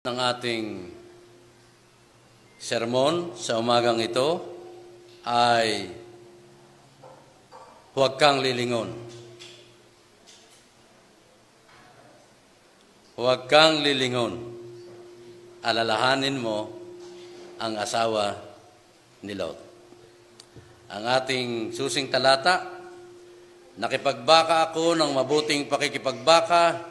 Ng ating sermon sa umagang ito ay huwag kang lilingon. Huwag kang lilingon. Alalahanin mo ang asawa ni Lot. Ang ating susing talata, nakipagbaka ako ng mabuting pakikipagbaka,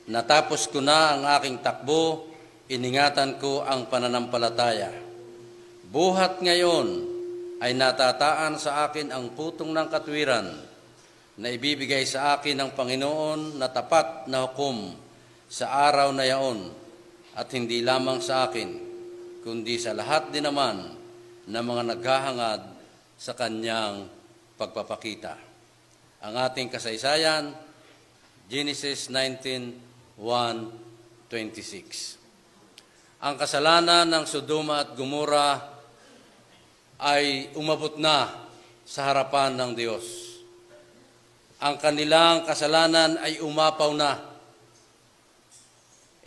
natapos ko na ang aking takbo, iningatan ko ang pananampalataya. Buhat ngayon ay natataan sa akin ang putong ng katwiran na ibibigay sa akin ng Panginoon na tapat na hukom sa araw na yaon, at hindi lamang sa akin, kundi sa lahat din naman na mga naghahangad sa kanyang pagpapakita. Ang ating kasaysayan, Genesis 19:1-26. Ang kasalanan ng Sodoma at Gomora ay umabot na sa harapan ng Diyos. Ang kanilang kasalanan ay umapaw na.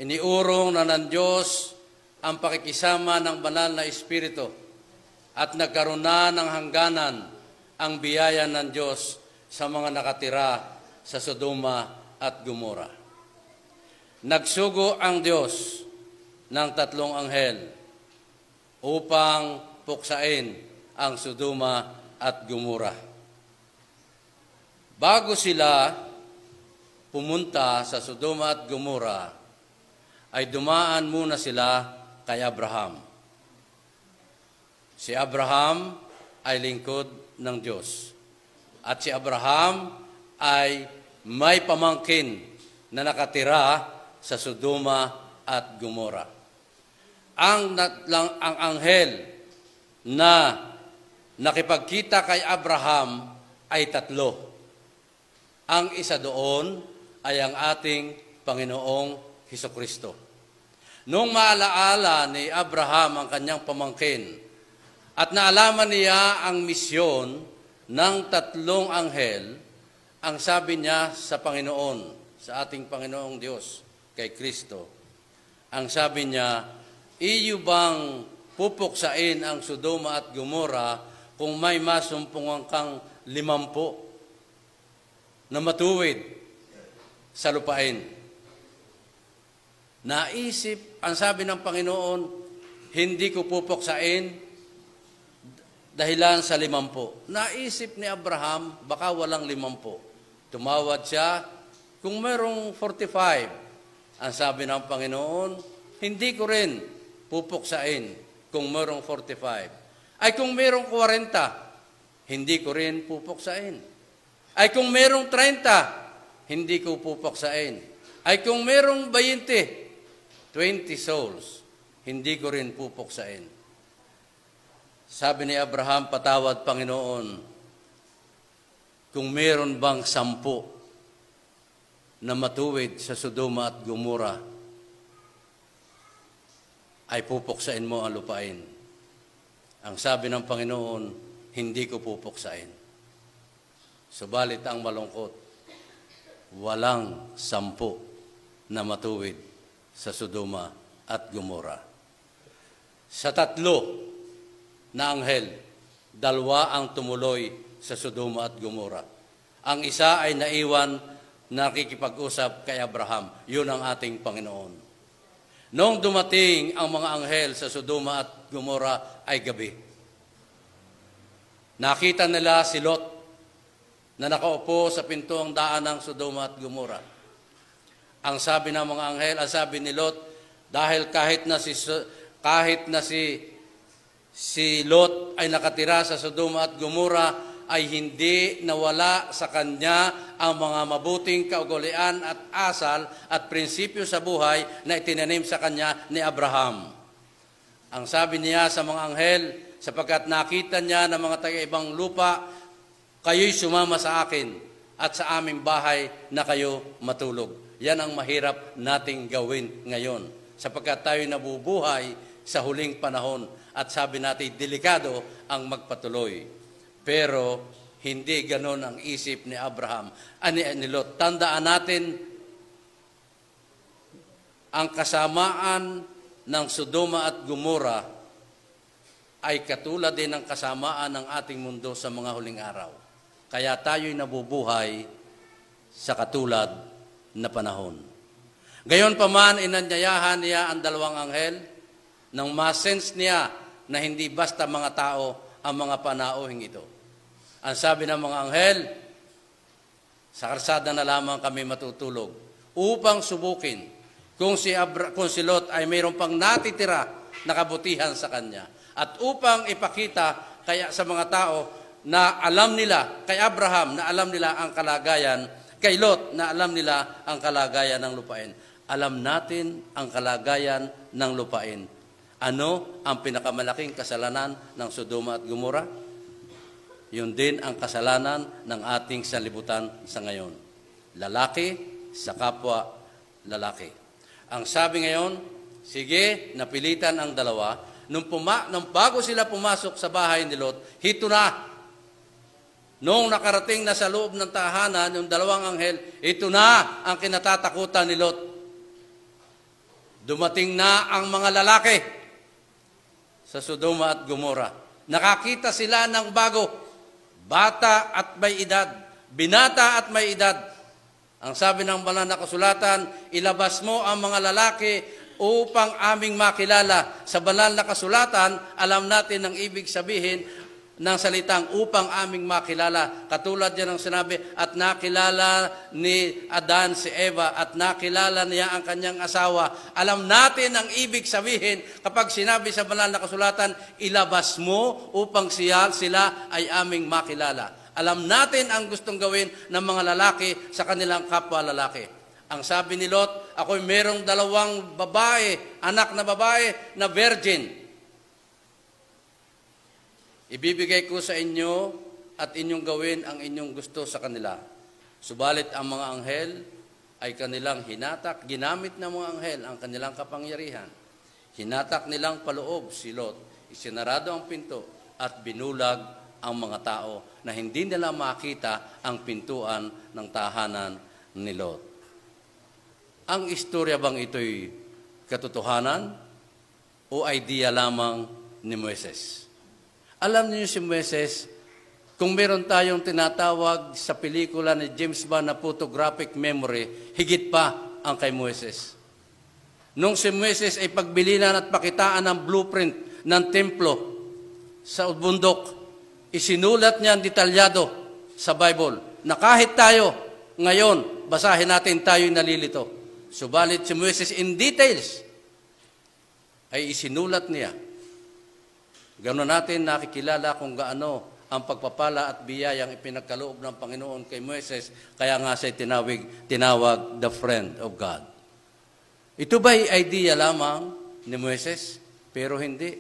Iniurong na ng Diyos ang pakikisama ng banal na Espiritu at nagkaroon na ng hangganan ang biyaya ng Diyos sa mga nakatira sa Sodoma at Gomora. Nagsugo ang Diyos ng 3 anghel upang puksain ang Sodoma at Gomora. Bago sila pumunta sa Sodoma at Gomora, ay dumaan muna sila kay Abraham. Si Abraham ay lingkod ng Diyos. At si Abraham ay may pamangkin na nakatira sa Sodoma at Gomora. Ang anghel na nakipagkita kay Abraham ay 3. Ang isa doon ay ang ating Panginoong Hesukristo. Nung maalaala ni Abraham ang kanyang pamangkin at naalaman niya ang misyon ng 3 anghel, ang sabi niya sa Panginoon, sa ating Panginoong Diyos, kay Kristo, ang sabi niya, iyo bang pupuksain ang Sodoma at Gomora kung may masumpungan kang 50 na matuwid sa lupain? Naisip, ang sabi ng Panginoon, hindi ko pupuksain dahilan sa 50. Naisip ni Abraham, baka walang 50. Tumawad siya, kung merong 45, ang sabi ng Panginoon, hindi ko rin pupuksain kung merong 45. Ay kung merong 40, hindi ko rin pupuksain. Ay kung merong 30, hindi ko pupuksain. Ay kung merong 20 souls, hindi ko rin pupuksain. Sabi ni Abraham, patawad Panginoon, kung meron bang 10 na matuwid sa Sodoma at Gomora, ay pupuksain mo ang lupain. Ang sabi ng Panginoon, hindi ko pupuksain. Subalit ang malungkot, walang 10 na matuwid sa Sodoma at Gomora. Sa 3 na anghel, 2 ang tumuloy sa Sodoma at Gomora. Ang isa ay naiwan nakikipag-usap kay Abraham. Yun ang ating Panginoon. Noong dumating ang mga anghel sa Sodoma at Gomora ay gabi. Nakita nila si Lot na nakaupo sa pintuang daan ng Sodoma at Gomora. Ang sabi ng mga anghel, ang sabi ni Lot, dahil kahit na si Lot ay nakatira sa Sodoma at Gomora, ay hindi nawala sa kanya ang mga mabuting kaugalian at asal at prinsipyo sa buhay na itinanim sa kanya ni Abraham. Ang sabi niya sa mga anghel, sapagkat nakita niya ng mga taga-ibang lupa, kayo'y sumama sa akin at sa aming bahay na kayo matulog. Yan ang mahirap nating gawin ngayon, sapagkat tayo nabubuhay sa huling panahon at sabi natin, delikado ang magpatuloy. Pero hindi ganon ang isip ni Abraham, ni Lot. Tandaan natin ang kasamaan ng Sodoma at Gomora ay katulad din ng kasamaan ng ating mundo sa mga huling araw. Kaya tayo'y nabubuhay sa katulad na panahon. Gayon pa man, inanyayahan niya ang dalawang anghel nang masense niya na hindi basta mga tao ang mga panauhing ito. Ang sabi ng mga anghel, sa karsada na lamang kami matutulog upang subukin kung si Lot ay mayroon pang natitira na kabutihan sa kanya. At upang ipakita kaya sa mga tao na alam nila, kay Abraham na alam nila ang kalagayan, kay Lot na alam nila ang kalagayan ng lupain. Alam natin ang kalagayan ng lupain. Ano ang pinakamalaking kasalanan ng Sodoma at Gomora? Yun din ang kasalanan ng ating sanlibutan sa ngayon. Lalaki sa kapwa lalaki. Ang sabi ngayon, sige, napilitan ang dalawa. Nung bago sila pumasok sa bahay ni Lot, hito na. Nung nakarating na sa loob ng tahanan, yung dalawang anghel, ito na ang kinatatakutan ni Lot. Dumating na ang mga lalaki sa Sodoma at Gomora. Nakakita sila ng bago, bata at may edad, binata at may edad. Ang sabi ng banal na kasulatan, ilabas mo ang mga lalaki upang aming makilala. Sa banal na kasulatan, alam natin ang ibig sabihin ng salitang upang aming makilala. Katulad yan ang sinabi, at nakilala ni Adan si Eva at nakilala niya ang kanyang asawa. Alam natin ang ibig sabihin kapag sinabi sa banal na kasulatan, ilabas mo upang sila ay aming makilala. Alam natin ang gustong gawin ng mga lalaki sa kanilang kapwa lalaki. Ang sabi ni Lot, ako'y merong dalawang babae, anak na babae na virgin. Ibibigay ko sa inyo at inyong gawin ang inyong gusto sa kanila. Subalit ang mga anghel ay kanilang hinatak, ginamit ng mga anghel ang kanilang kapangyarihan. Hinatak nilang paloob si Lot, isinarado ang pinto at binulag ang mga tao na hindi nila makita ang pintuan ng tahanan ni Lot. Ang istorya bang ito'y katotohanan o idea lamang ni Moises? Alam niyo si Moises, kung meron tayong tinatawag sa pelikula ni James Bond na photographic memory, higit pa ang kay Moises. Nung si Moises ay pagbilinan at pakitaan ng blueprint ng templo sa bundok, isinulat niya ang detalyado sa Bible na kahit tayo ngayon, basahin natin tayo'y nalilito. Subalit si Moises in details ay isinulat niya. Ganoon natin nakikilala kung gaano ang pagpapala at biyayang ipinagkaloob ng Panginoon kay Moises, kaya nga siya tinawag the friend of God. Ito ba'y idea lamang ni Moises? Pero hindi.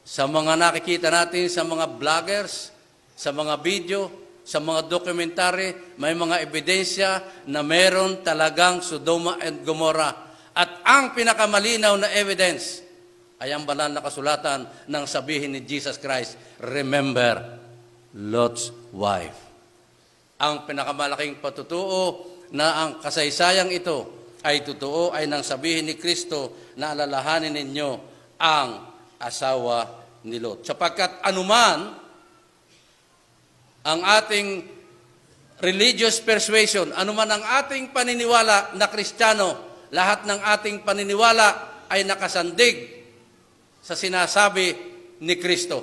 Sa mga nakikita natin sa mga vloggers, sa mga video, sa mga dokumentary, may mga ebidensya na meron talagang Sodoma and Gomora. At ang pinakamalinaw na evidence ay ang banal na kasulatan ng sabihin ni Jesus Christ, remember Lot's wife. Ang pinakamalaking patutuo na ang kasaysayang ito ay totoo ay nang sabihin ni Kristo na alalahanin ninyo ang asawa ni Lot. Sapagkat anuman ang ating religious persuasion, anuman ang ating paniniwala na Kristiyano, lahat ng ating paniniwala ay nakasandig sa sinasabi ni Kristo.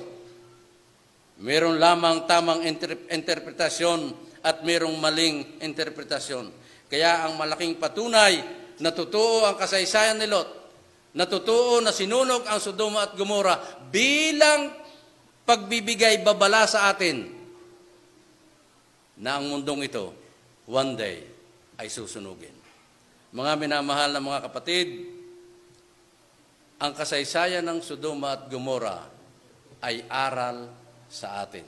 Meron lamang tamang interpretasyon at merong maling interpretasyon. Kaya ang malaking patunay na totoo ang kasaysayan ni Lot, na totoo na sinunog ang Sodoma at Gomora bilang pagbibigay babala sa atin na ang mundong ito one day ay susunugin. Mga minamahal na mga kapatid, ang kasaysayan ng Sodoma at Gomora ay aral sa atin.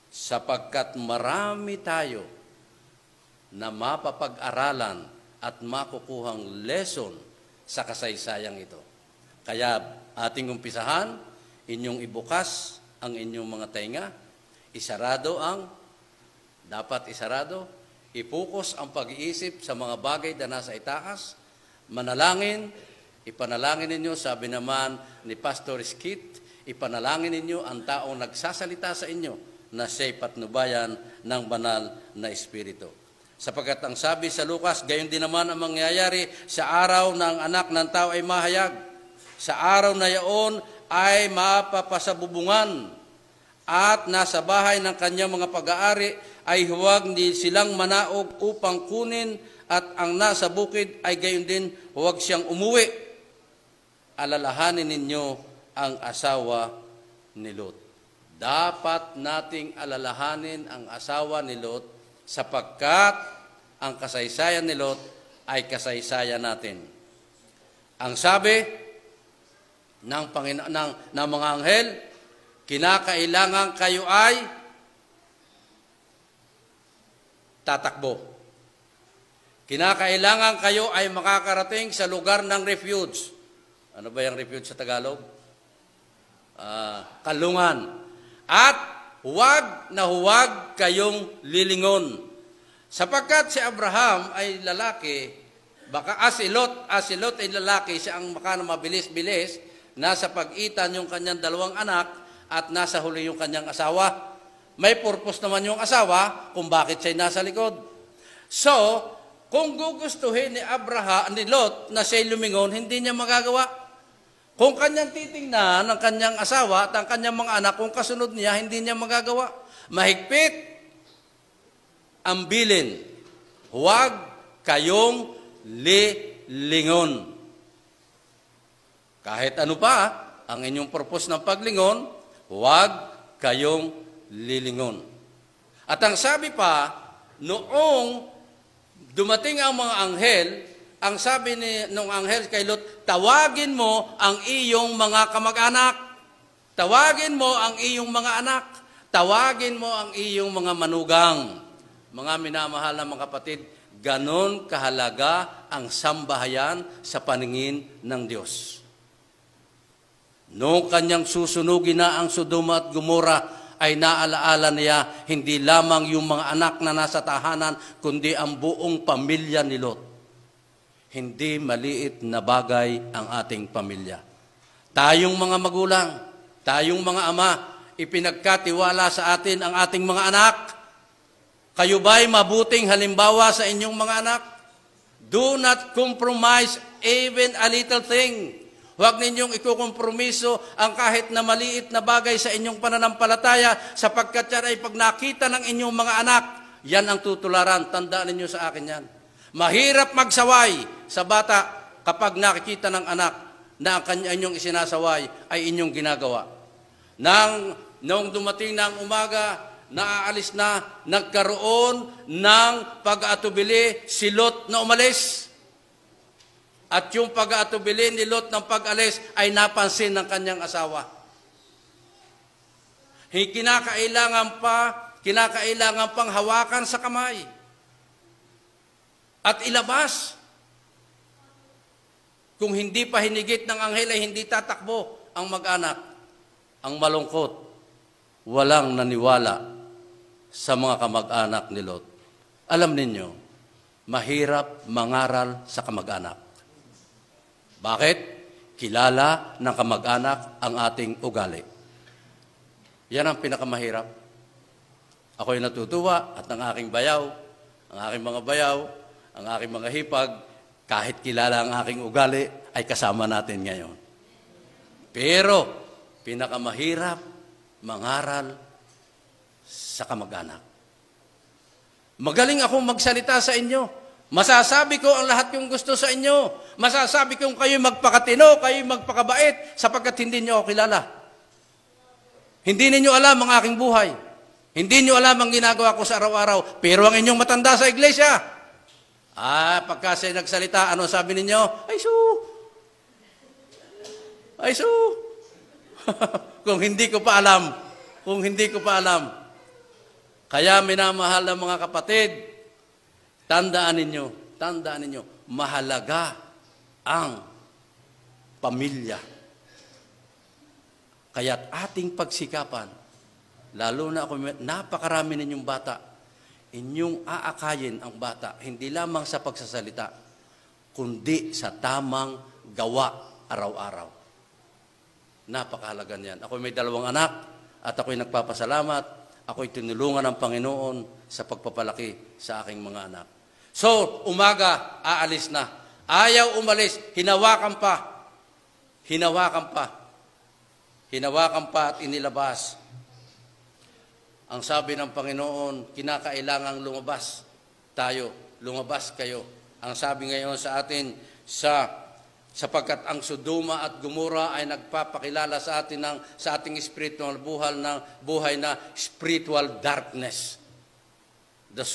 Sapagkat marami tayo na mapapag-aralan at makukuhang lesson sa kasaysayang ito. Kaya ating umpisahan, inyong ibukas ang inyong mga tainga, dapat isarado, ipokus ang pag-iisip sa mga bagay na nasa itaas, manalangin, Ipanalangin ninyo, sabi naman ni Pastor Skit, ipanalangin ninyo ang taong nagsasalita sa inyo na siya'y patnubayan ng banal na Espiritu. Sapagkat ang sabi sa Lucas, gayon din naman ang mangyayari sa araw ng anak ng tao ay mahayag. Sa araw na yaon ay mapapasabubungan at nasa bahay ng kanyang mga pag-aari ay huwag silang manaog upang kunin at ang nasa bukid ay gayon din huwag siyang umuwi. Alalahanin ninyo ang asawa ni Lot. Dapat nating alalahanin ang asawa ni Lot sapagkat ang kasaysayan ni Lot ay kasaysayan natin. Ang sabi ng mga anghel, kinakailangan kayo ay tatakbo. Kinakailangan kayo ay makakarating sa lugar ng refuge. Ano ba yung refuge sa Tagalog? Kalungan. At huwag kayong lilingon. Sapagkat si Abraham ay lalaki, baka si Lot ay lalaki, siya ang mabilis-bilis, nasa pag-itan yung kanyang dalawang anak at nasa huli yung kanyang asawa. May purpose naman yung asawa kung bakit siya nasa likod. So, kung gugustuhin ni Lot na siya lumingon, hindi niya magagawa. Kung kanyang titingnan ng kanyang asawa at ang kanyang mga anak, kung kasunod niya, hindi niya magagawa. Mahigpit ang bilin. Huwag kayong lilingon. Kahit ano pa ang inyong purpose ng paglingon, huwag kayong lilingon. At ang sabi pa, noong dumating ang mga anghel, ang sabi nung anghel kay Lot, tawagin mo ang iyong mga kamag-anak. Tawagin mo ang iyong mga anak. Tawagin mo ang iyong mga manugang. Mga minamahal na mga kapatid, ganon kahalaga ang sambahayan sa paningin ng Diyos. Noong kanyang susunugin na ang Sodoma at Gomora, ay naalaala niya hindi lamang yung mga anak na nasa tahanan, kundi ang buong pamilya ni Lot. Hindi maliit na bagay ang ating pamilya. Tayong mga magulang, tayong mga ama, ipinagkatiwala sa atin ang ating mga anak. Kayo ba'y mabuting halimbawa sa inyong mga anak? Do not compromise even a little thing. Huwag ninyong ikukompromiso ang kahit na maliit na bagay sa inyong pananampalataya sapagkat yan ay pag nakita ng inyong mga anak, yan ang tutularan. Tandaan ninyo sa akin yan. Mahirap magsaway sa bata kapag nakikita ng anak na ang inyong isinasaway ay inyong ginagawa. Noong dumating na ang umaga, naaalis na, nagkaroon ng pag-aatubili si Lot na umalis. At yung pag-aatubili ni Lot ng pag-alis ay napansin ng kanyang asawa. Kinakailangan pang hawakan sa kamay at ilabas. Kung hindi pa hinigit ng anghel ay hindi tatakbo ang mag-anak. Ang malungkot, walang naniwala sa mga kamag-anak ni Lot. Alam ninyo, mahirap mangaral sa kamag-anak. Bakit? Kilala ng kamag-anak ang ating ugali. Yan ang pinakamahirap. Ako'y natutuwa at ang aking bayaw, ang aking mga bayaw, ang aking mga hipag, kahit kilala ang aking ugali, ay kasama natin ngayon. Pero, pinakamahirap mangaral sa kamag-anak. Magaling akong magsalita sa inyo. Masasabi ko ang lahat yung gusto sa inyo. Masasabi kong kayo magpakatino, kayo magpakabait, sapagkat hindi nyo ako kilala. Hindi ninyo alam ang aking buhay. Hindi nyo alam ang ginagawa ko sa araw-araw. Pero ang inyong matanda sa iglesia, pagka siya nagsalita, ano sabi ninyo? Ay su! Kung hindi ko pa alam. Kaya minamahal ng mga kapatid, tandaan ninyo, mahalaga ang pamilya. Kaya't ating pagsikapan, lalo na ako, napakarami ninyong bata, inyong aakayin ang bata, hindi lamang sa pagsasalita, kundi sa tamang gawa araw-araw. Napakahalaga niyan. Ako may 2 anak at ako'y nagpapasalamat. Ako'y tinulungan ng Panginoon sa pagpapalaki sa aking mga anak. So, umaga, aalis na. Ayaw umalis, hinawakan pa. Hinawakan pa. Hinawakan pa at inilabas. Ang sabi ng Panginoon, kinakailangang lumabas tayo, lumabas kayo. Ang sabi ngayon sa atin, sapagkat ang Sodoma at Gomora ay nagpapakilala sa atin sa ating spiritual buhay na spiritual darkness. The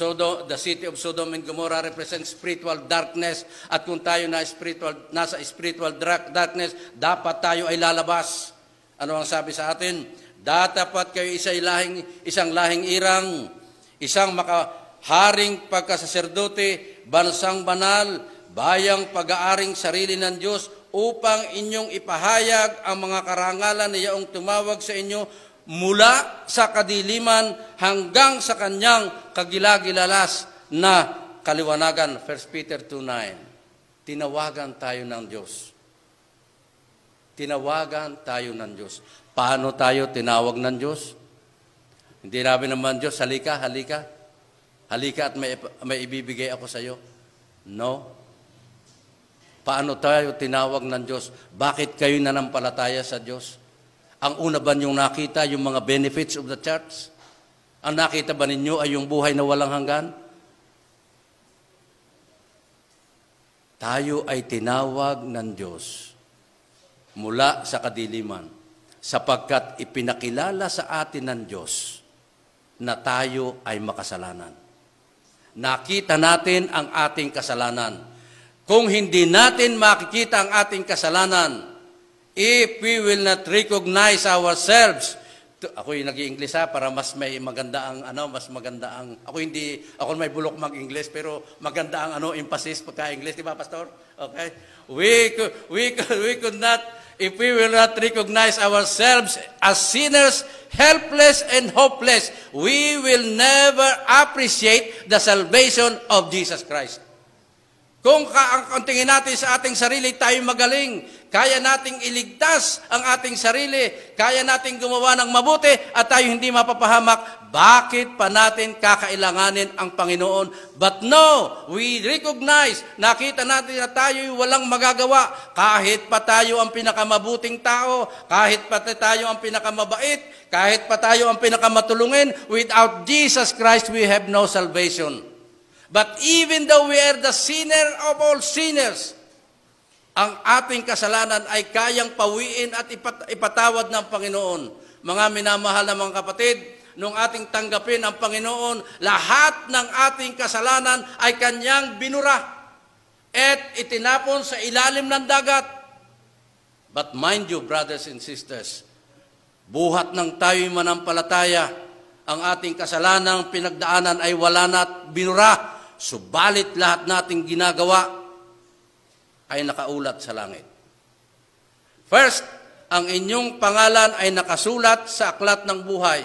city of Sodom and Gomorrah represents spiritual darkness, at kung tayo nasa spiritual darkness, dapat tayo ay lalabas. Ano ang sabi sa atin? Dapat kayo isang lahing irang, isang makaharing pagkasaserdote, bansang banal, bayang pag-aaring sarili ng Diyos, upang inyong ipahayag ang mga karangalan na iyong tumawag sa inyo mula sa kadiliman hanggang sa kanyang kagilagilalas na kaliwanagan. 1 Peter 2:9. Tinawagan tayo ng Diyos. Tinawagan tayo ng Diyos. Paano tayo tinawag ng Diyos? Hindi namin naman, Diyos, halika, halika. Halika at may ibibigay ako sa iyo. No. Paano tayo tinawag ng Diyos? Bakit kayo nanampalataya sa Diyos? Ang una ba niyong nakita yung mga benefits of the church? Ang nakita ba ninyo ay yung buhay na walang hanggan? Tayo ay tinawag ng Diyos mula sa kadiliman, sapagkat ipinakilala sa atin ng Diyos na tayo ay makasalanan. Nakita natin ang ating kasalanan. Kung hindi natin makikita ang ating kasalanan, if we will not recognize ourselves, ako yung nag-i-English para mas may maganda ang ako may bulok mag-English pero maganda ang emphasis pagka-English, di ba, Pastor? Okay? We could not, if we will not recognize ourselves as sinners, helpless and hopeless, we will never appreciate the salvation of Jesus Christ. Kung ang tingin natin sa ating sarili, tayo magaling, kaya nating iligtas ang ating sarili, kaya nating gumawa ng mabuti at tayo hindi mapapahamak, bakit pa natin kakailanganin ang Panginoon? But no, we recognize, nakita natin na tayo'y walang magagawa, kahit pa tayo ang pinakamabuting tao, kahit pa tayo ang pinakamabait, kahit pa tayo ang pinakamatulungin, without Jesus Christ, we have no salvation. But even though we are the sinner of all sinners, ang ating kasalanan ay kayang pawiin at ipatawad ng Panginoon. Mga minamahal na mga kapatid, nung ating tanggapin ang Panginoon, lahat ng ating kasalanan ay kanyang binura at itinapon sa ilalim ng dagat. But mind you, brothers and sisters, buhat ng tayo'y manampalataya, ang ating kasalanang pinagdaanan ay wala na at binura. Subalit lahat nating ginagawa ay nakaulat sa langit. First, ang inyong pangalan ay nakasulat sa aklat ng buhay.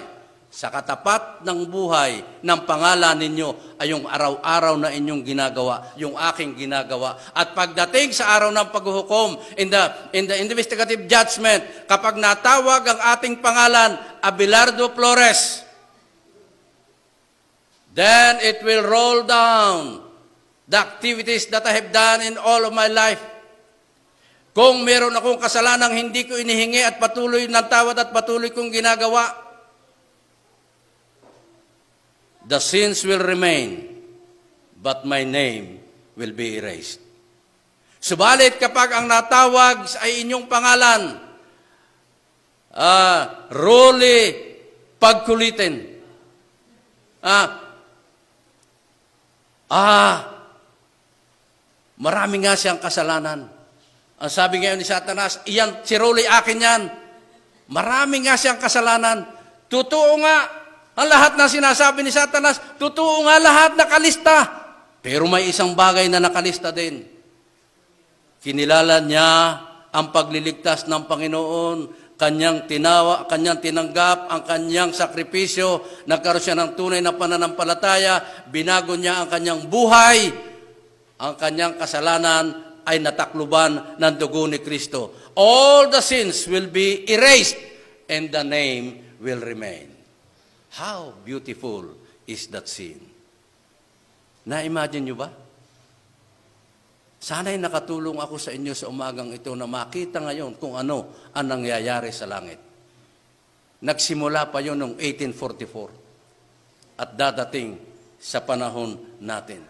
Sa katapat ng buhay ng pangalan ninyo ay yung araw-araw na inyong ginagawa, yung aking ginagawa. At pagdating sa araw ng paghuhukom, in the investigative judgment, kapag natawag ang ating pangalan, Abelardo Flores, then it will roll down the activities that I have done in all of my life. Kung meron akong kasalanang hindi ko inihingi at patuloy ng tawad at patuloy kong ginagawa, the sins will remain, but my name will be erased. Subalit kapag ang natawag ay inyong pangalan, Rolly Pagkulitin, marami nga siyang kasalanan. Ang sabi ngayon ni Satanas, iyan, si Rolly, akin yan. Marami nga siyang kasalanan. Totoo nga, ang lahat na sinasabi ni Satanas, totoo nga lahat nakalista. Pero may isang bagay na nakalista din. Kinilala niya ang pagliligtas ng Panginoon, kanyang tinanggap ang kanyang sakripisyo, nagkaroon siya ng tunay na pananampalataya, binago niya ang kanyang buhay, ang kanyang kasalanan ay natakluban ng dugo ni Kristo. All the sins will be erased and the name will remain. How beautiful is that sin? Na-imagine nyo ba? Sana'y nakatulong ako sa inyo sa umagang ito na makita ngayon kung ano ang nangyayari sa langit. Nagsimula pa yun noong 1844 at dadating sa panahon natin.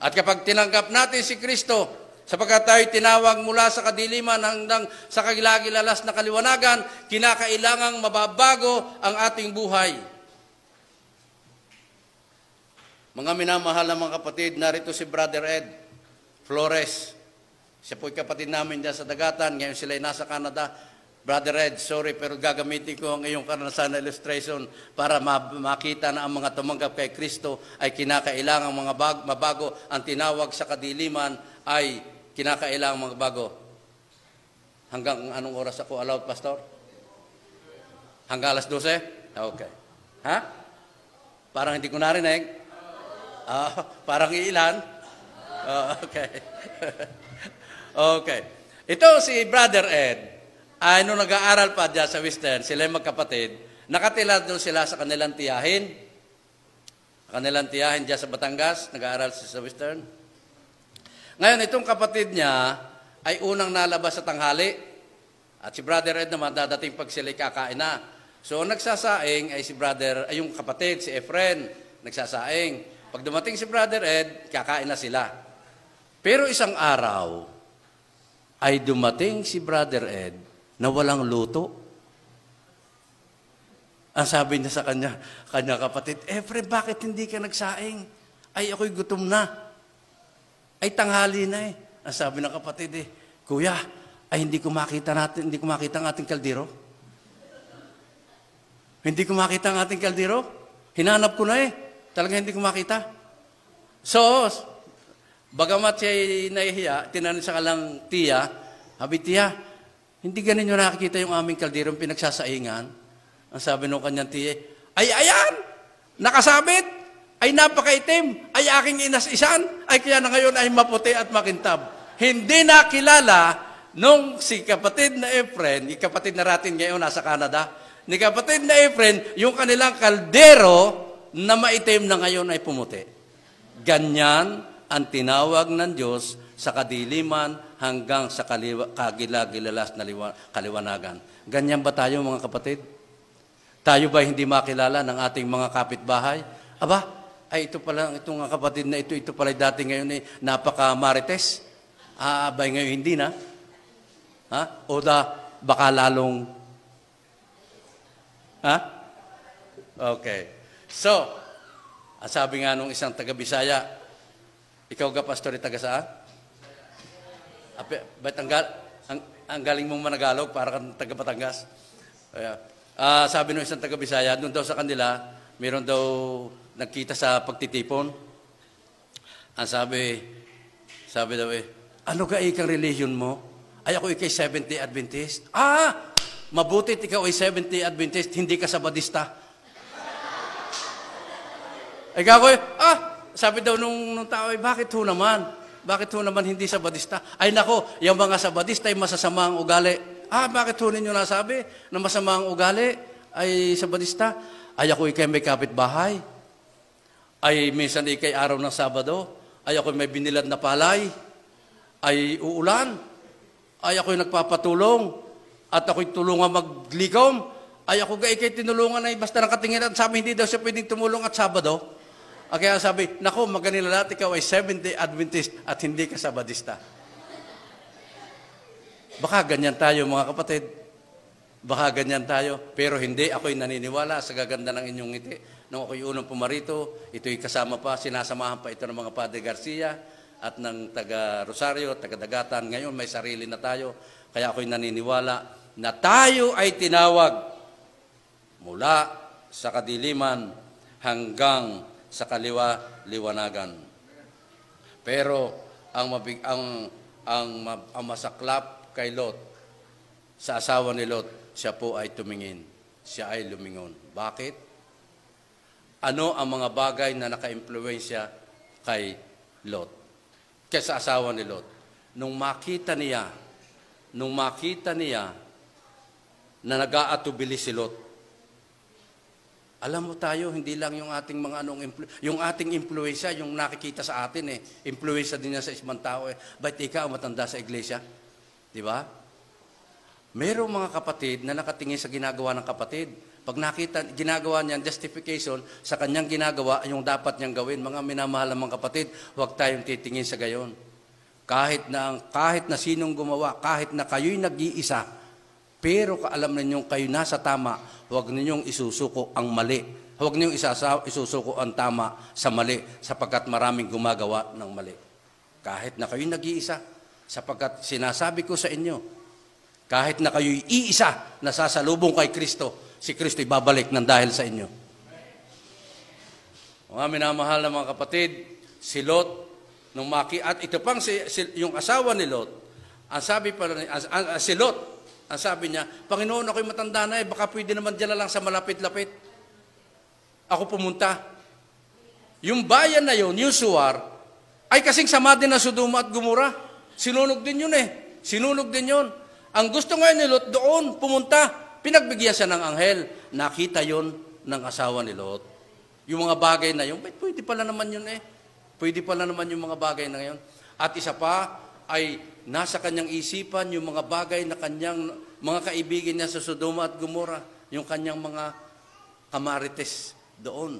At kapag tinanggap natin si Kristo, sapagkat tayo tinawag mula sa kadiliman hanggang sa kagilagilalas na kaliwanagan, kinakailangang mababago ang ating buhay. Mga minamahal na mga kapatid, narito si Brother Ed Flores. Siya po'y kapatid namin dyan sa Dagatan. Ngayon sila ay nasa Canada. Brother Ed, sorry, pero gagamitin ko ang iyong karanasan na illustration para makita na ang mga tumanggap kay Kristo ay kinakailangang mabago. Ang tinawag sa kadiliman ay kinakailangang magbago. Hanggang anong oras ako allowed, Pastor? Hanggang alas 12? Okay. Ha? Parang hindi ko narinig. Parang ilan? Okay. Okay. Ito si Brother Ed, ay nung nag-aaral pa dyan sa Western, sila yung magkapatid, nakatila doon sila sa kanilang tiyahin. Kanilang tiyahin dyan sa Batangas, nag-aaral sa Western. Ngayon, itong kapatid niya ay unang nalabas sa tanghali. At si Brother Ed naman, dadating pag sila kakain na. So, nagsasaing ay si Brother, ay yung kapatid, si Efren, nagsasaing. Pag dumating si Brother Ed, kakain na sila. Pero isang araw, ay dumating si Brother Ed na walang luto. Ang sabi niya sa kanya kapatid, Efren, bakit hindi ka nagsaing? Ay, ako'y gutom na. Ay, tanghali na eh. Ang sabi ng kapatid Kuya, ay hindi ko makita ang ating kaldero. Hindi ko makita ang ating kaldero. Hinanap ko na Talaga hindi ko makita. So, bagamat siya nahihiya, tinanong sa kalang tiya, sabi, tiya, hindi ganin nyo nakikita yung aming kalderong pinagsasaingan? Ang sabi ng kanyang tiya, ay ayan, nakasabit, ay napakaitim, ay aking inas-isan, ay kaya na ngayon ay maputi at makintab. Hindi nakilala nung si kapatid na Efren, yung kapatid na natin ngayon nasa Canada, ni kapatid na Efren, yung kanilang kaldero na maitim na ngayon ay pumuti. Ganyan ang tinawag ng Diyos sa kadiliman hanggang sa kagilagilalas na kaliwanagan. Ganyan ba tayo mga kapatid? Tayo ba hindi makilala ng ating mga kapitbahay? Aba, ay ito pala, itong kapatid na ito pala dati ngayon napaka-marites. Abay ngayon hindi na. Ha? O baka lalong... Ha? Okay. So, sabi nga nung isang taga-Bisaya, ikaw ga, pastor, taga saan? Ba't ang galing mong managalog para kang taga-Batangas? Sabi nung isang taga-Bisaya, doon daw sa kanila, meron daw nagkita sa pagtitipon. Ang sabi daw ano ka ikang religion mo? Ay ako ikay Seventh-day Adventist. Mabutit ikaw ay Seventh-day Adventist, hindi ka Sabadista. Ay kako sabi daw nung tao, bakit ho naman? Bakit ho naman hindi Sabadista? Ay nako, yung mga Sabadista ay masasama ang ugali. Bakit ho ninyo nasabi na masama ang ugali ay Sabadista? Ay ako ikay may kapitbahay. Ay minsan ikay araw ng Sabado. Ay ako may binilad na palay. Ay uulan. Ay ako'y nagpapatulong. At ako'y tulungan maglikom. Ay ako ikay tinulungan ay basta nakatingin at sabi hindi daw siya pwedeng tumulong at Sabado. Kaya sabi, nako, maganila lahat ikaw ay Seventh-day Adventist at hindi ka Sabadista. Baka ganyan tayo mga kapatid. Baka ganyan tayo. Pero hindi, ako'y naniniwala sa gaganda ng inyong ngiti. Nung ako'y unang pumarito, ito'y kasama pa, sinasamahan pa ito ng mga Padre Garcia at ng taga Rosario, taga Dagatan. Ngayon may sarili na tayo. Kaya ako'y naniniwala na tayo ay tinawag mula sa kadiliman hanggang sa liwanagan. Pero ang masaklap kay Lot, sa asawa ni Lot, siya po ay tumingin. Siya ay lumingon. Bakit? Ano ang mga bagay na naka-impluwensya kay Lot? Kaya sa asawa ni Lot? nung makita niya na nag-aatubili si Lot. Alam mo tayo, hindi lang yung ating mga yung ating impluwensya, yung nakikita sa atin impluwensya din yan sa isang tao Ba't ikaw matanda sa iglesia? Di ba? Merong mga kapatid na nakatingin sa ginagawa ng kapatid. Pag nakita, ginagawa niyan, justification sa kanyang ginagawa, yung dapat niyang gawin. Mga minamahal ng mga kapatid, huwag tayong titingin sa gayon. Kahit na sinong gumawa, kahit na kayo'y nag-iisa, pero alam ninyong kayo nasa tama, huwag ninyong isusuko ang mali. Huwag ninyong isusuko ang tama sa mali, sapagkat maraming gumagawa ng mali. Kahit na kayo'y nag-iisa, sapagkat sinasabi ko sa inyo, kahit na kayo'y iisa na sasalubong kay Kristo, si Kristo ibabalik ng dahil sa inyo. Mga minamahal na mga kapatid, si Lot, at ito pang yung asawa ni Lot, si Lot, ang sabi niya, Panginoon, ako'y matanda na baka pwede naman dyan na lang sa malapit-lapit. Ako pumunta. Yung bayan na yun, yung Suar, ay kasing sama din na Sodoma at Gomora. Sinunog din yun Sinunog din yun. Ang gusto ngayon ni Lot doon, pumunta. Pinagbigyan siya ng anghel. Nakita yon ng asawa ni Lot. Yung mga bagay na yun, pwede pala naman yun Pwede pala naman yung mga bagay na yun. At isa pa, ay nasa kanyang isipan yung mga bagay na kanyang mga kaibigan niya sa Sodoma at Gomora. Yung kanyang mga kamarites doon.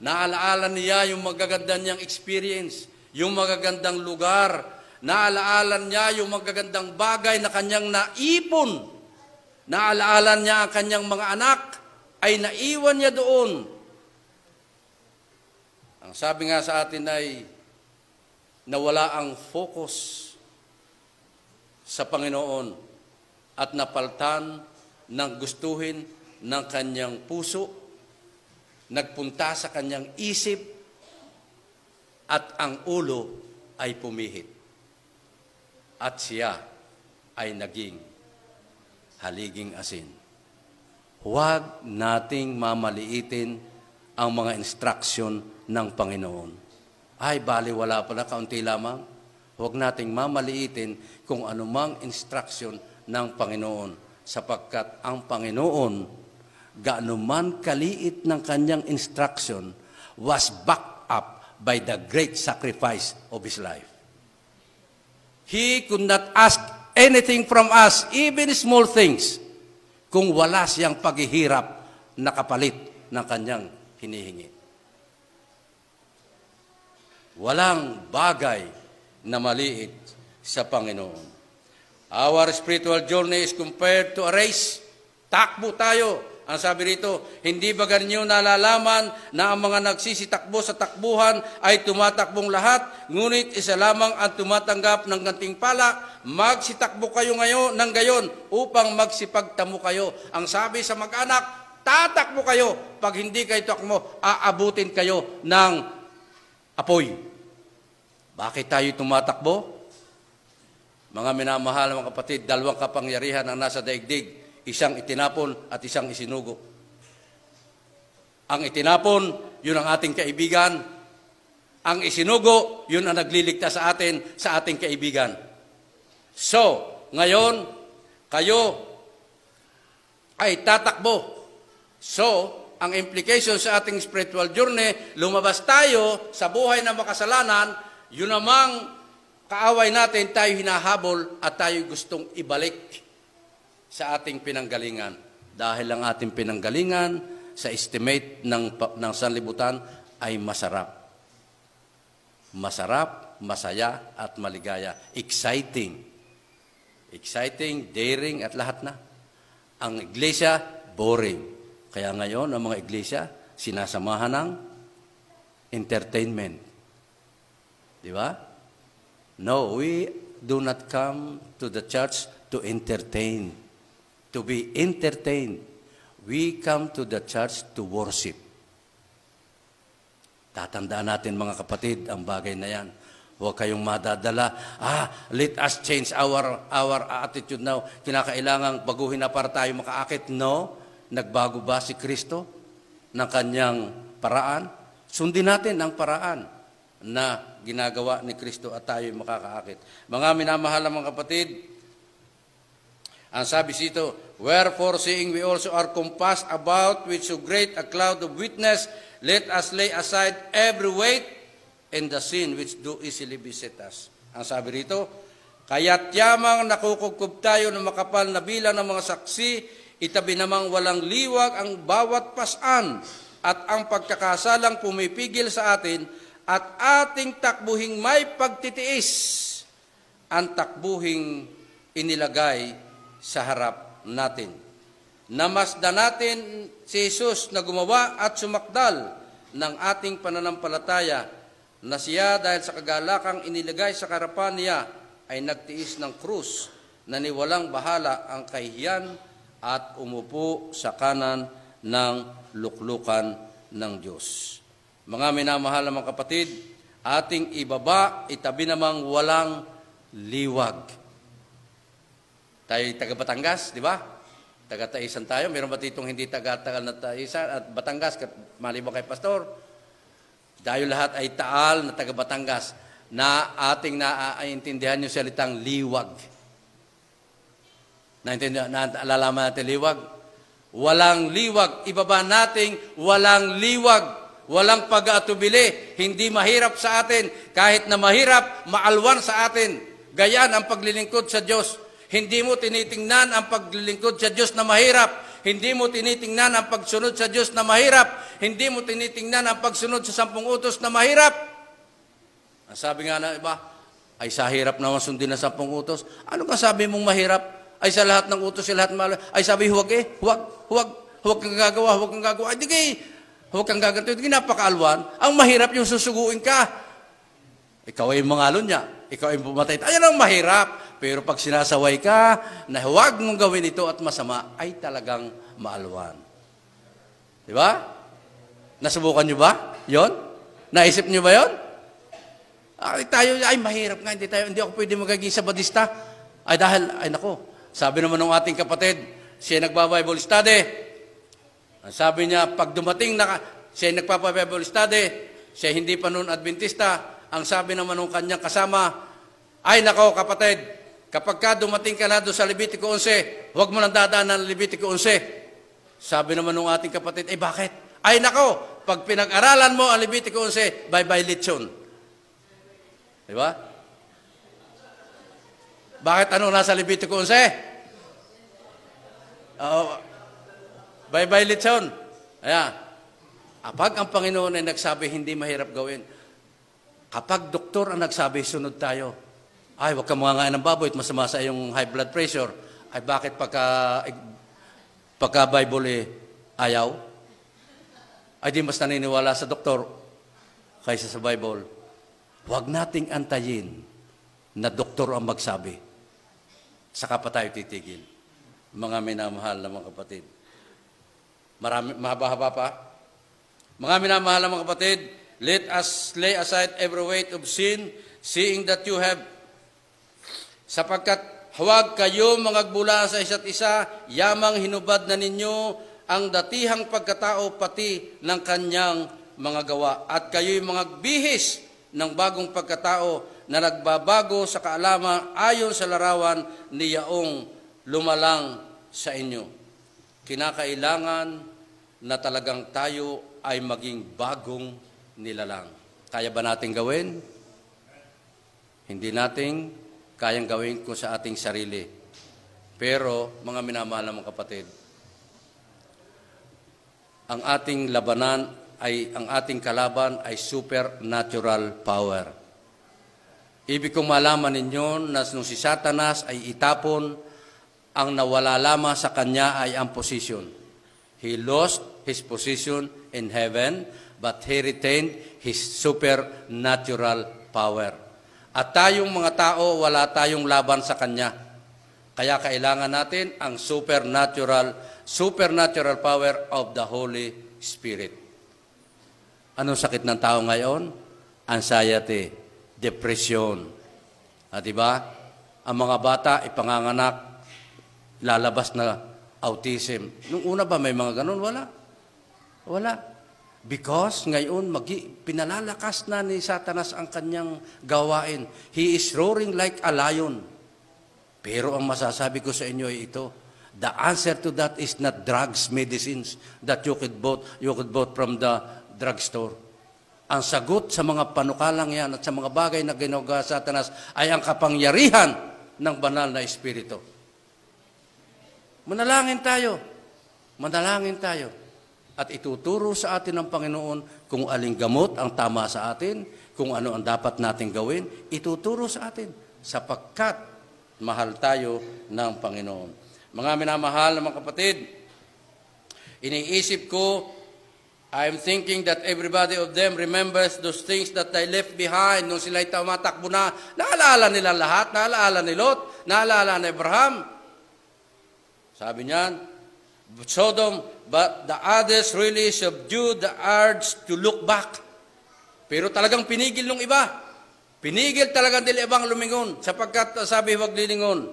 Naalaala niya yung magaganda niyang experience, yung magagandang lugar. Naalaala niya yung magagandang bagay na kanyang naipon. Naalaala niya ang kanyang mga anak, ay naiwan niya doon. Ang sabi nga sa atin ay nawala ang focus sa Panginoon at napaltan ng gustuhin ng kanyang puso, nagpunta sa kanyang isip at ang ulo ay pumihit. At siya ay naging haliging asin. Huwag nating mamaliitin ang mga instruction ng Panginoon. Ay, baliwala pala, kaunti lamang. Huwag nating mamaliitin kung anumang instruction ng Panginoon, sapagkat ang Panginoon, gaano man kaliit ng kanyang instruction, was backed up by the great sacrifice of His life. He could not ask anything from us, even small things, kung wala siyang paghihirap na kapalit ng kanyang hinihingi. Walang bagay na maliit sa Panginoon. Our spiritual journey is compared to a race. Takbo tayo. Ang sabi rito, hindi ba ganyo nalalaman na ang mga nagsisitakbo sa takbuhan ay tumatakbong lahat, ngunit isa lamang ang tumatanggap ng gantimpala. Magsitakbo kayo ngayon ng gayon upang magsipagtamo kayo. Ang sabi sa mag-anak, tatakbo kayo. Pag hindi kayo takbo, aabutin kayo ng apoy. Bakit tayo tumatakbo? Mga minamahal mga kapatid, dalawang kapangyarihan ang nasa daigdig. Isang itinapon at isang isinugo. Ang itinapon, yun ang ating kaibigan. Ang isinugo, yun ang nagliligtas sa atin, sa ating kaibigan. So, ngayon, kayo ay tatakbo. So, ang implication sa ating spiritual journey, lumabas tayo sa buhay na makasalanan, yun namang kaaway natin, tayo hinahabol at tayo gustong ibalik sa ating pinanggalingan. Dahil ang ating pinanggalingan sa estimate ng sanlibutan ay masarap. Masarap, masaya, at maligaya. Exciting. Exciting, daring, at lahat na. Ang iglesia, boring. Kaya ngayon, ang mga iglesia, sinasamahan ng entertainment. Di ba? No, we do not come to the church to entertain. To be entertained. We come to the church to worship. Tatandaan natin mga kapatid ang bagay na yan. Huwag kayong madadala. Let us change our attitude now. Kinakailangang baguhin na para tayo makaakit. No. Nagbago ba si Kristo ng kanyang paraan? Sundin natin ang paraan. na ginagawa ni Kristo at tayo'y makakaakit. Mga minamahal na mga kapatid, ang sabi dito, wherefore seeing we also are compassed about with so great a cloud of witness, let us lay aside every weight and the sin which do easily beset us. Ang sabi rito, kaya't yamang nakukugkub tayo ng makapal na bilang ng mga saksi, itabi namang walang liwag ang bawat pasan at ang pagkakasalang pumipigil sa atin at ating takbuhing may pagtitiis, ang takbuhing inilagay sa harap natin. Namasdan natin si Jesus na gumawa at sumakdal ng ating pananampalataya na siya dahil sa kagalakang inilagay sa harapan niya ay nagtiis ng krus na niwalang bahala ang kahihiyan at umupo sa kanan ng luklukan ng Diyos. Mga minamahal na mga kapatid, ating ibaba, itabi namang walang liwag. Tayo taga Batangas, di ba? Taga Taisan tayo. Meron ba ditong hindi taga-tagal na Taisan at Batangas, maliban kay Pastor? Tayo lahat ay taal na taga Batangas na ating naiintindihan yung salitang liwag. Naalalaman natin liwag? Walang liwag. Ibaba nating walang liwag. Walang pag-aatubili, hindi mahirap sa atin. Kahit na mahirap, maalwan sa atin. Gayan ang paglilingkod sa Diyos. Hindi mo tinitingnan ang paglilingkod sa Diyos na mahirap. Hindi mo tinitingnan ang pagsunod sa Diyos na mahirap. Hindi mo tinitingnan ang pagsunod sa 10 utos na mahirap. Ang sabi nga ng iba, ay sa hirap naman sundin na 10 utos. Ano ka sabi mong mahirap? Ay sa lahat ng utos, sa lahat mahal. Ay sabi, huwag huwag kang gagawa, huwag kang gagawa. Ay di kayo. Huwag kang gaganto. Hindi napakaalwan. Ang mahirap yung susuguin ka. Ikaw ay mangalon niya. Ikaw ay pumatay. Ayan ang mahirap. Pero pag sinasaway ka na huwag mong gawin ito at masama, ay talagang maalwan. Di ba? Nasubukan nyo ba? Yon? Naisip nyo ba yon? Ay, tayo, ay mahirap nga. Hindi ako pwede magiging sabadista. Ay dahil, ay nako. Sabi naman ng ating kapatid, siya nagba-Bible study. Ang sabi niya, pag dumating na siya nagpapa-Bible study, siya hindi pa noon Adventista, ang sabi naman ng kanyang kasama, ay nako kapatid, kapag ka dumating ka na doon sa Levitico 11, huwag mo nang dadaan ng Levitico 11. Sabi naman ng ating kapatid, eh bakit? Ay nako, pag pinag-aralan mo ang Levitico 11, bye-bye lechon. Di ba? Bakit ano nasa Levitico 11? Bye-bye lechon. Ayan. Kapag ang Panginoon ay nagsabi, hindi mahirap gawin. Kapag doktor ang nagsabi, sunod tayo. Ay, huwag ka mangangain ng baboy at masama sa iyong high blood pressure. Ay, bakit pagka Bible ayaw? Ay, di mas naniniwala sa doktor kaysa sa Bible. Huwag nating antayin na doktor ang magsabi. Saka pa tayo titigil. Mga minamahal na mga kapatid. Mahaba-haba pa. Mga minamahal na mga kapatid, let us lay aside every weight of sin, seeing that you have, sapagkat huwag kayo mangagbula sa isa't isa, yamang hinubad na ninyo ang datihang pagkatao pati ng kanyang mga gawa. At kayo'y mga bihis ng bagong pagkatao na nagbabago sa kaalaman ayon sa larawan ni Yaong lumalang sa inyo. Kinakailangan na talagang tayo ay maging bagong nilalang. Kaya ba natin gawin? Hindi natin kayang gawin kung sa ating sarili. Pero, mga minamahal na mga kapatid, ang ating labanan ang ating kalaban ay supernatural power. Ibig kong malaman ninyo na nung si Satanas ay itapon, ang nawala lamang sa kanya ay ang position. He lost his position in heaven, but he retained his supernatural power. At tayong mga tao, wala tayong laban sa kanya. Kaya kailangan natin ang supernatural power of the Holy Spirit. Anong sakit ng tao ngayon? Anxiety, depression. Diba? Ang mga bata, ipanganganak, lalabas na autism. Nung una ba may mga ganun? Wala. Because ngayon, pinalalakas na ni Satanas ang kanyang gawain. He is roaring like a lion. Pero ang masasabi ko sa inyo ay ito. The answer to that is not drugs, medicines that you could bought from the drugstore. Ang sagot sa mga panukalang yan at sa mga bagay na ginagawa sa Satanas ay ang kapangyarihan ng banal na Espiritu. Manalangin tayo. Manalangin tayo. At ituturo sa atin ng Panginoon kung aling gamot ang tama sa atin, kung ano ang dapat nating gawin, ituturo sa atin sapagkat mahal tayo ng Panginoon. Mga minamahal na mga kapatid, iniisip ko, I'm thinking that everybody of them remembers those things that they left behind nung sila'y tumatakbo na. Naalala nila lahat, naalala ni Lot, naalala ni Abraham. Sabi niyan, Sodom, but the others really subdued the urge to look back. Pero talagang pinigil nung iba. Pinigil talaga nila ibang lumingon. Sapagkat sabi huwag lilingon.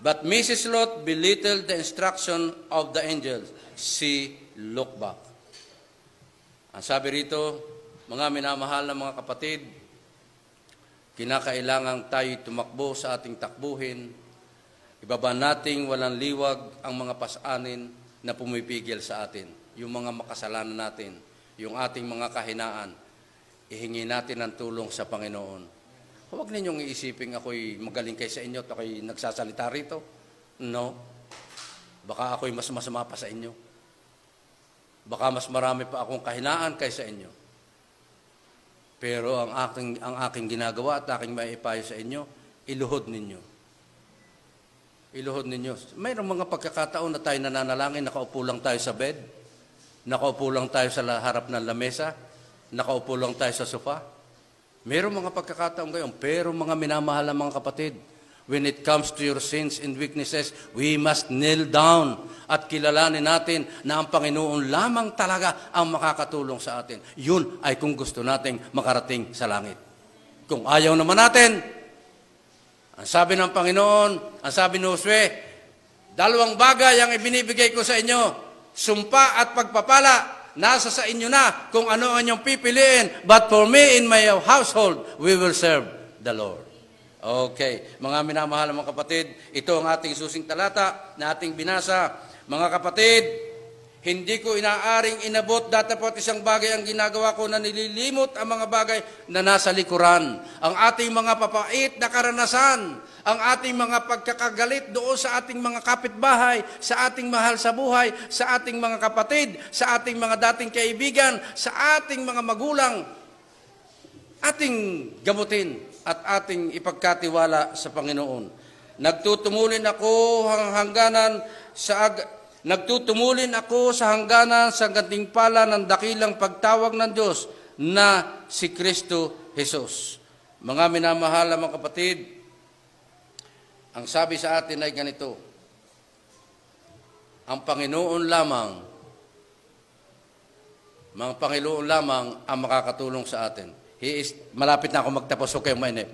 But Mrs. Lot belittled the instruction of the angels. She looked back. Ang sabi rito, mga minamahal na mga kapatid, kinakailangan tayo tumakbo sa ating takbuhin. Ibaba nating walang liwag ang mga pasanin na pumipigil sa atin. Yung mga makasalanan natin, yung ating mga kahinaan, ihingi natin ang tulong sa Panginoon. Huwag ninyong iisipin ako'y magaling kay sa inyo at ako'y nagsasalita rito. No. Baka ako'y mas masama pa sa inyo. Baka mas marami pa akong kahinaan kaysa inyo. Pero ang aking ginagawa at aking maipayo sa inyo, iluhod ninyo. Iluhod ninyo. Mayroong mga pagkakataon na tayo nananalangin, nakaupo lang tayo sa bed, nakaupo lang tayo sa harap ng lamesa, nakaupo lang tayo sa sofa. Mayroong mga pagkakataon gayon. Pero mga minamahal ng mga kapatid, when it comes to your sins and weaknesses, we must kneel down at kilalanin natin na ang Panginoon lamang talaga ang makakatulong sa atin. Yun ay kung gusto nating makarating sa langit. Kung ayaw naman natin, ang sabi ng Panginoon, ang sabi ni Josue, 2 bagay ang ibinibigay ko sa inyo, sumpa at pagpapala, nasa sa inyo na kung ano ang inyong pipiliin, but for me in my household, we will serve the Lord. Okay, mga minamahal mga kapatid, ito ang ating susing talata na ating binasa. Mga kapatid, hindi ko inaaring inabot datapot isang bagay ang ginagawa ko na nililimot ang mga bagay na nasa likuran. Ang ating mga papait na karanasan, ang ating mga pagkakagalit doon sa ating mga kapitbahay, sa ating mahal sa buhay, sa ating mga kapatid, sa ating mga dating kaibigan, sa ating mga magulang, ating gamutin at ating ipagkatiwala sa Panginoon. Nagtutumulin ako sa hangganan sa gantimpala ng dakilang pagtawag ng Diyos na si Kristo Jesus. Mga minamahal na mga kapatid, ang sabi sa atin ay ganito, ang Panginoon lamang ang makakatulong sa atin. Malapit na ako magtapos, so kayo mainip.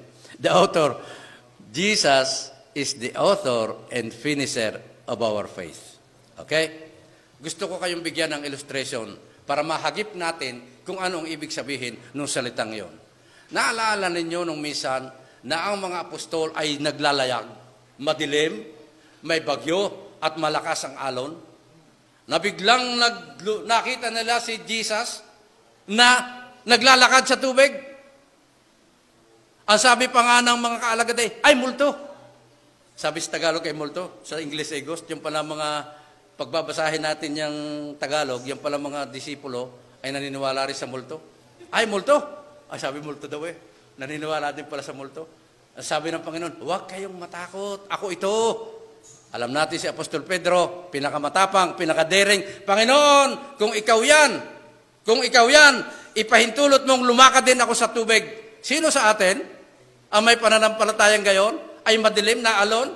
Jesus is the author and finisher of our faith. Okay? Gusto ko kayong bigyan ng illustration para mahagip natin kung ano ang ibig sabihin ng salitang yon. Naalala ninyo nung minsan na ang mga apostol ay naglalayag, madilim, may bagyo at malakas ang alon, na biglang nakita nila si Jesus na naglalakad sa tubig. Ang sabi pa nga ng mga kaalagad ay multo. Sabi sa Tagalog ay multo. Sa English ay ghost. Yung pala mga pagbabasahin natin yung Tagalog, yung pala mga disipulo ay naniniwala rin sa multo. Ay multo. Ay sabi multo daw eh. Naniniwala din pala sa multo. Ang sabi ng Panginoon, huwag kayong matakot. Ako ito. Alam natin si Apostol Pedro, pinakamatapang, pinakadaring. Panginoon, kung ikaw yan, ipahintulot mong lumakad din ako sa tubig. Sino sa atin ang may pananampalatayang gayon? Ay madilim na alon?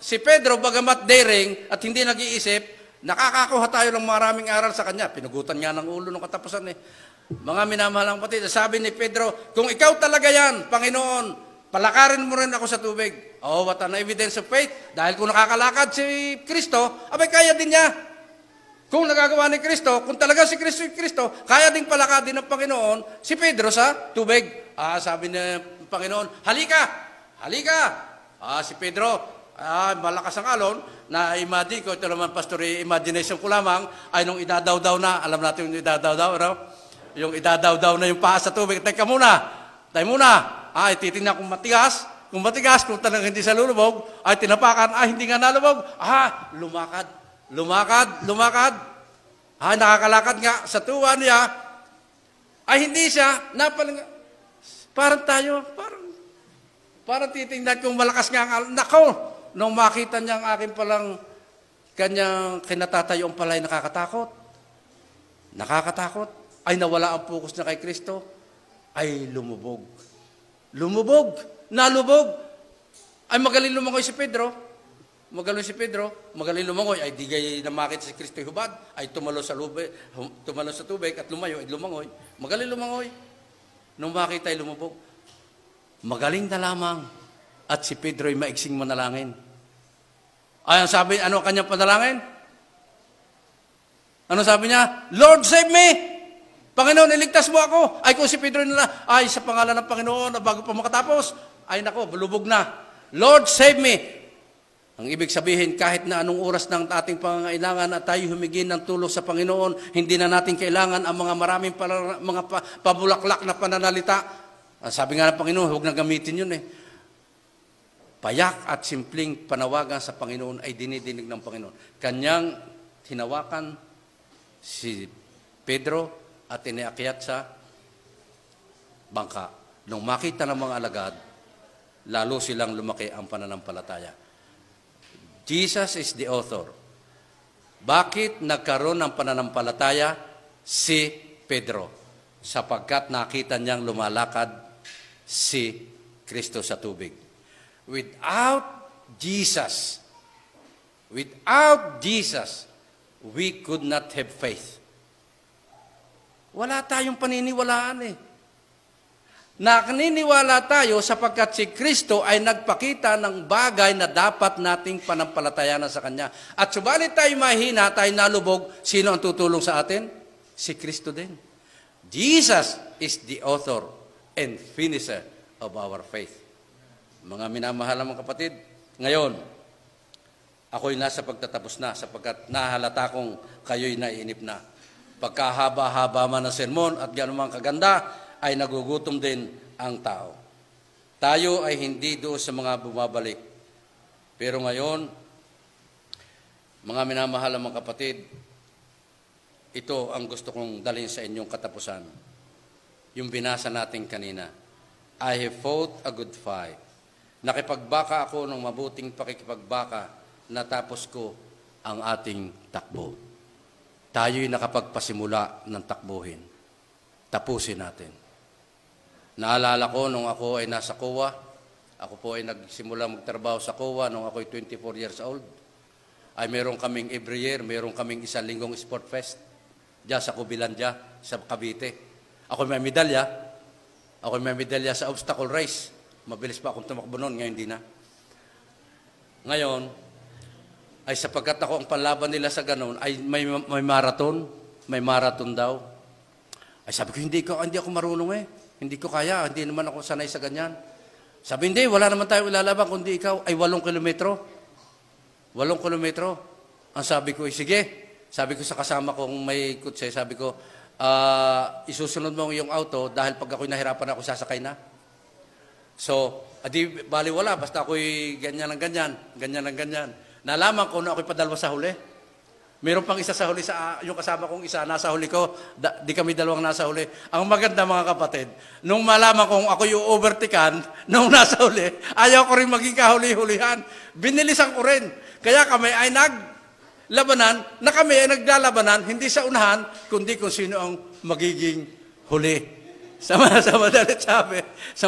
Si Pedro, bagamat daring at hindi nag-iisip, nakakakuha tayo ng maraming aral sa kanya. Pinugutan niya ng ulo ng katapusan eh. Mga minamahalang kapatid, sabi ni Pedro, kung ikaw talaga yan, Panginoon, palakarin mo rin ako sa tubig. Oh, what an evidence of faith. Dahil kung nakakalakad si Kristo, abay kaya din niya. Kung nagagawa ni Kristo, kung talaga si Kristo, kaya ding palakadin ng Panginoon si Pedro sa tubig. Sabi ng Panginoon, halika! Halika! Si Pedro, malakas ang alon, na-imagine ko, ito naman, pastor, imagination ko lamang, ay nung idadaw-daw na, alam natin yung idadaw-daw, ano? Yung idadaw-daw na yung paa sa tubig, tayo muna, titingnan kung matigas, kung talagang hindi sa lulubog, ay tinapakan, hindi nga nalubog, lumakad, nakakalakad nga sa tuwa niya, ay hindi siya, parang tayo, parang titingnan kung malakas nga ang nako, nung makita niya ang akin palang kanyang kinatatayo ang palay, nakakatakot, ay nawala ang focus na kay Kristo, ay lumubog, nalubog, ay magaling lumangoy si Pedro, magaling lumangoy, ay di gay na makita si Kristo hubad, ay tumalo sa tubig at lumayo, ay lumangoy, magaling lumangoy, nung makita ay lumubog, magaling na lamang, at si Pedro ay maiksing manalangin. Ay, ang sabi, ano kanyang panalangin? Ano sabi niya? Lord, save me! Panginoon, iligtas mo ako. Ay, kung si Pedro nila, ay, sa pangalan ng Panginoon, bago pa makatapos, ay, nako, lubog na. Lord, save me! Ang ibig sabihin, kahit na anong oras ng ating pangangailangan at tayo humigin ng tulong sa Panginoon, hindi na natin kailangan ang mga maraming mga pabulaklak na pananalita. Sabi nga ng Panginoon, huwag na gamitin yun Payak at simpleng panawagan sa Panginoon ay dinidinig ng Panginoon. Kanyang hinawakan si Pedro at iniakyat sa bangka. Nung makita ng mga alagad, lalo silang lumaki ang pananampalataya. Jesus is the author. Bakit nagkaroon ng pananampalataya si Pedro? Sapagkat nakita niyang lumalakad si Kristo sa tubig. Without Jesus, we could not have faith. Wala tayong paniniwalaan Naniniwala tayo sapagkat si Kristo ay nagpakita ng bagay na dapat nating panampalatayanan sa Kanya. At subalit tayo mahina, tayo nalubog, sino ang tutulong sa atin? Si Kristo din. Jesus is the author and finisher of our faith. Mga minamahal mga kapatid, ngayon, ako'y nasa pagtatapos na sapagkat nahalata kong kayo'y naiinip na. Pagkahaba-haba man ng sermon at gano'n mang kaganda, ay nagugutom din ang tao. Tayo ay hindi doon sa mga bumabalik. Pero ngayon, mga minamahal mga kapatid, ito ang gusto kong dalhin sa inyong katapusan. Yung binasa natin kanina. I have fought a good fight. Nakipagbaka ako ng mabuting pakikipagbaka, natapos ko ang ating takbo. Tayo'y nakapagpasimula ng takbuhin. Tapusin natin. Naalala ko nung ako ay nasa COA, ako po ay nagsimula magtrabaho sa COA nung ako ay 24 years old. Ay meron kaming every year, meron kaming isang linggong sport fest diyan sa Cubilandia, sa Cavite. Ako may medalya. Ako may medalya sa obstacle race. Mabilis pa akong tumakbo noon, ngayon hindi na. Ngayon, ay sapagkat ako ang panlaban nila sa ganon, ay may marathon daw. Ay sabi ko, hindi ako marunong Hindi ko kaya, hindi naman ako sanay sa ganyan. Sabi, hindi, wala naman tayo ilalaban, kundi ikaw ay 8 kilometro. 8 kilometro. Ang sabi ko, sige. Sabi ko sa kasama kong may kutse, sabi ko, isusunod mo yung auto dahil pag ako'y nahirapan ako, sasakay na. So, adi baliwala, basta ako'y ganyan. Nalaman ko na ako'y padalwa sa huli. Meron pang isa sa huli, yung kasama kong isa, nasa huli ko, di kami dalawang nasa huli. Ang maganda mga kapatid, nung malaman kong ako yung overtikan, nung nasa huli, ayaw ko rin maging kahuli-hulihan. Binilisan ko rin. Kaya kami ay naglabanan, naglalabanan, hindi sa unahan, kundi kung sino ang magiging huli. Sa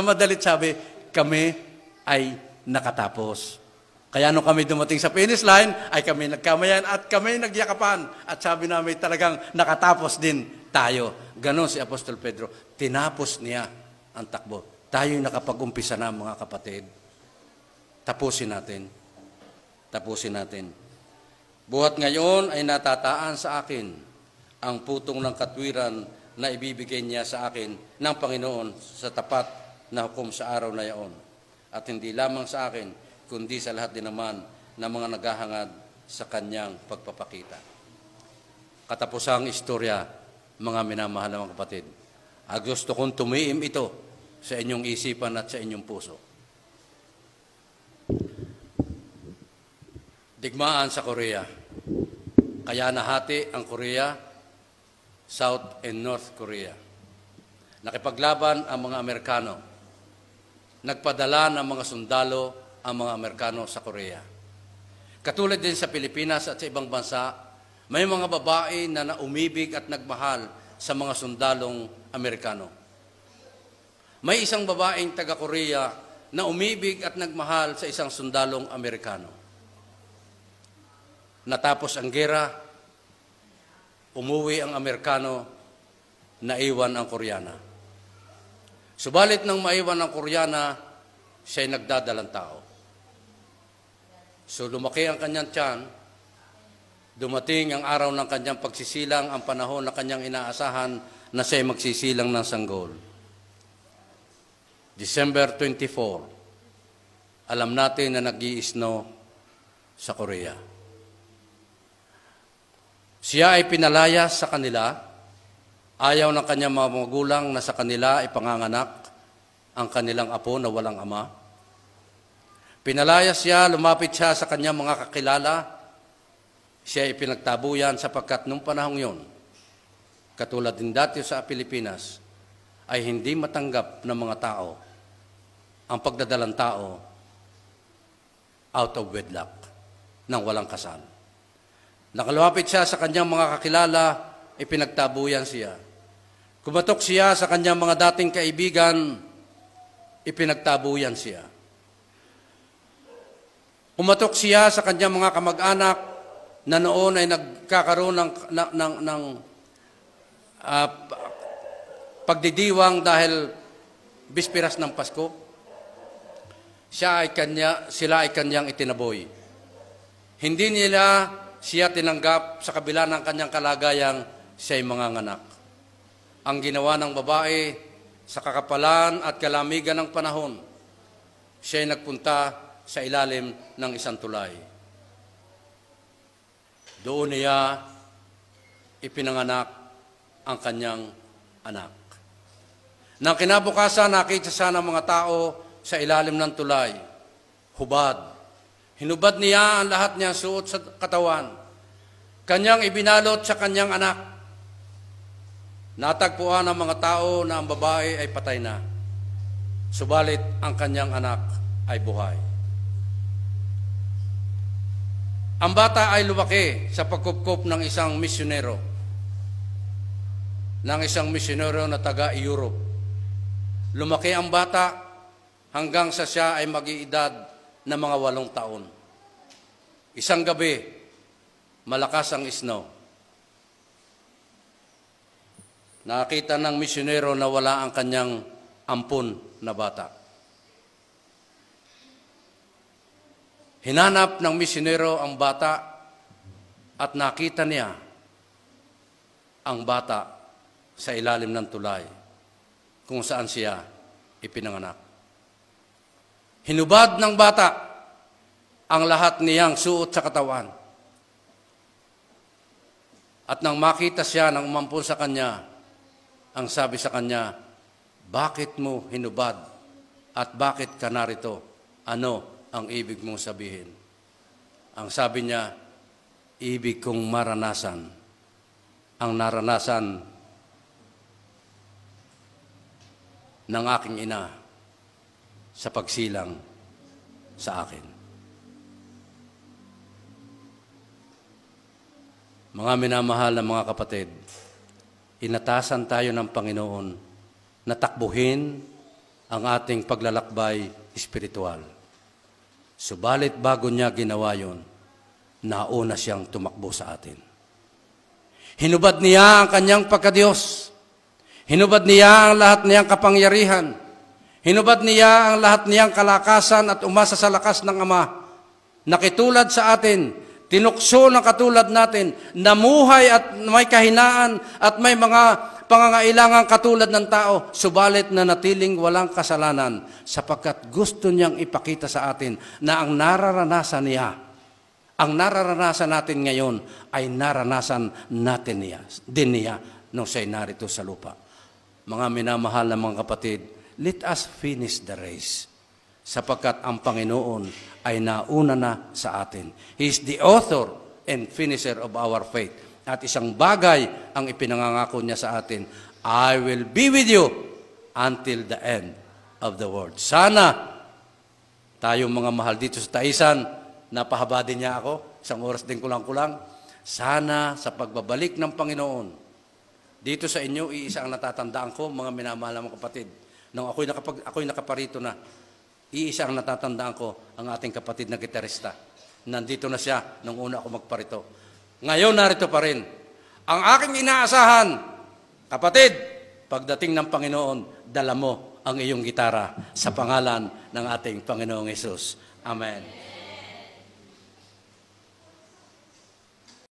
madalit sabi, kami ay nakatapos. Kaya nung kami dumating sa finish line, ay kami nagkamayan at kami nagyakapan. At sabi namin talagang nakatapos din tayo. Ganon si Apostol Pedro. Tinapos niya ang takbo. Tayo'y nakapag-umpisa na mga kapatid. Tapusin natin. Buhat ngayon ay natataan sa akin ang putong ng katwiran na ibibigay niya sa akin ng Panginoon sa tapat na hukom sa araw na yaon. At hindi lamang sa akin, kundi sa lahat din naman ng mga naghahangad sa kanyang pagpapakita. Katapusang istorya, mga minamahal na mga kapatid. Gusto kong tumiim ito sa inyong isipan at sa inyong puso. Digmaan sa Korea. Kaya nahati ang Korea, South and North Korea. Nakipaglaban ang mga Amerikano. Nagpadala ng mga sundalo ang mga Amerikano sa Korea. Katulad din sa Pilipinas at sa ibang bansa, may mga babae na naumibig at nagmahal sa mga sundalong Amerikano. May isang babaeng taga-Korea na umibig at nagmahal sa isang sundalong Amerikano. Natapos ang gera, umuwi ang Amerikano, naiwan ang Koreana. Subalit nang maiwan ang Koreana, siya'y nagdadalang tao. So lumaki ang kanyang tiyan, dumating ang araw ng kanyang pagsisilang, ang panahon na kanyang inaasahan na siya'y magsisilang ng sanggol. December 24, alam natin na nag-i-snow sa Korea. Siya ay pinalayas sa kanila, ayaw ng kanyang mga magulang na sa kanila ipanganganak ang kanilang apo na walang ama. Pinalayas siya, lumapit siya sa kanyang mga kakilala, siya ay pinagtabuyan sapagkat nung panahong yon, katulad din dati sa Pilipinas, ay hindi matanggap ng mga tao ang pagdadalang tao out of wedlock, nang walang kasal. Nakalapit siya sa kanyang mga kakilala, ipinagtabuyan siya. Kumatok siya sa kanyang mga dating kaibigan, ipinagtabuyan siya. Kumatok siya sa kanyang mga kamag-anak na noon ay nagkakaroon ng pagdidiwang dahil bispiras ng Pasko. Sila ay kanyang itinaboy. Hindi nila siya tinanggap sa kabila ng kanyang kalagayang siya'y manganganak. Ang ginawa ng babae sa kakapalan at kalamigan ng panahon, siya'y nagpunta sa ilalim ng isang tulay. Doon niya ipinanganak ang kanyang anak. Nang kinabukasan, nakita siya ng mga tao sa ilalim ng tulay, hubad. Hinubad niya ang lahat niyang suot sa katawan. Kanyang ibinalot sa kanyang anak. Natagpuan ng mga tao na ang babae ay patay na. Subalit ang kanyang anak ay buhay. Ang bata ay lumaki sa pagkupkup ng isang misyonero. Na taga-Europe. Lumaki ang bata hanggang sa siya ay mag-iedad na mga 8 taon. Isang gabi, malakas ang snow. Nakita ng misyonero na wala ang kanyang ampon na bata. Hinanap ng misyonero ang bata at nakita niya ang bata sa ilalim ng tulay kung saan siya ipinanganak. Hinubad ng bata ang lahat niyang suot sa katawan. At nang makita siya ng umampun sa kanya, ang sabi sa kanya, "Bakit mo hinubad at bakit ka narito? Ano ang ibig mong sabihin?" Ang sabi niya, "Ibig kong maranasan ang naranasan ng aking ina sa pagsilang sa akin." Mga minamahal na mga kapatid, inatasan tayo ng Panginoon na takbuhin ang ating paglalakbay espiritual. Subalit bago niya ginawa yun, nauna siyang tumakbo sa atin. Hinubad niya ang kanyang pagkadiyos. Hinubad niya ang lahat niyang kapangyarihan. Hinubad niya ang lahat niyang kalakasan at umasa sa lakas ng Ama. Nakitulad sa atin, tinukso na katulad natin, namuhay at may kahinaan at may mga pangangailangan katulad ng tao, subalit na natiling walang kasalanan sapagkat gusto niyang ipakita sa atin na ang nararanasan niya, ang nararanasan natin ngayon ay naranasan natin niya nung siya'y narito sa lupa. Mga minamahal na mga kapatid, let us finish the race sapagkat ang Panginoon ay nauna na sa atin. He is the author and finisher of our faith. At isang bagay ang ipinangangako niya sa atin, I will be with you until the end of the world. Sana tayong mga mahal dito sa Taisan, napahaba din niya ako, 1 oras din kulang-kulang. Sana sa pagbabalik ng Panginoon, dito sa inyo, iisa ang natatandaan ko, mga minamahal na mga kapatid. Nung ako'y nakaparito na, iisa ang natatandaan ko, ang ating kapatid na gitarista. Nandito na siya nung una ako magparito. Ngayon, narito pa rin. Ang aking inaasahan, kapatid, pagdating ng Panginoon, dala mo ang iyong gitara sa pangalan ng ating Panginoong Hesus. Amen.